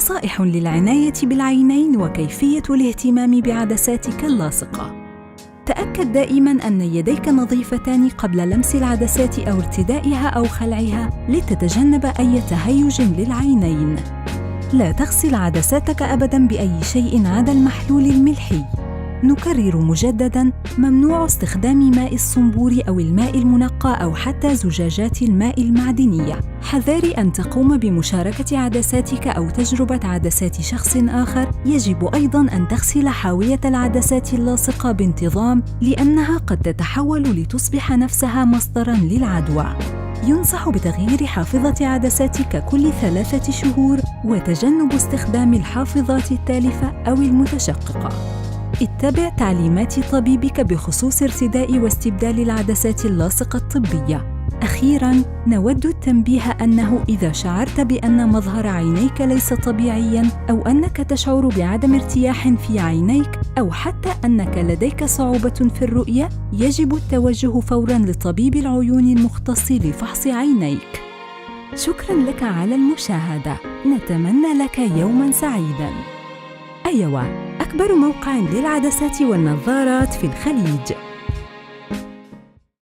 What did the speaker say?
نصائح للعناية بالعينين وكيفية الاهتمام بعدساتك اللاصقة. تأكد دائماً أن يديك نظيفتان قبل لمس العدسات أو ارتدائها أو خلعها لتتجنب أي تهيج للعينين. لا تغسل عدساتك أبداً بأي شيء عدا المحلول الملحي. نكرر مجدداً: ممنوع استخدام ماء الصنبور أو الماء المنقى أو حتى زجاجات الماء المعدنية. حذاري أن تقوم بمشاركة عدساتك أو تجربة عدسات شخص آخر. يجب أيضاً أن تغسل حاوية العدسات اللاصقة بانتظام، لأنها قد تتحول لتصبح نفسها مصدراً للعدوى. ينصح بتغيير حافظة عدساتك كل 3 شهور وتجنب استخدام الحافظات التالفة أو المتشققة. اتبع تعليمات طبيبك بخصوص ارتداء واستبدال العدسات اللاصقة الطبية. أخيراً، نود التنبيه أنه إذا شعرت بأن مظهر عينيك ليس طبيعياً، أو أنك تشعر بعدم ارتياح في عينيك، أو حتى أنك لديك صعوبة في الرؤية، يجب التوجه فوراً لطبيب العيون المختص لفحص عينيك. شكراً لك على المشاهدة. نتمنى لك يوماً سعيداً. أيوة، أكبر موقع للعدسات والنظارات في الخليج.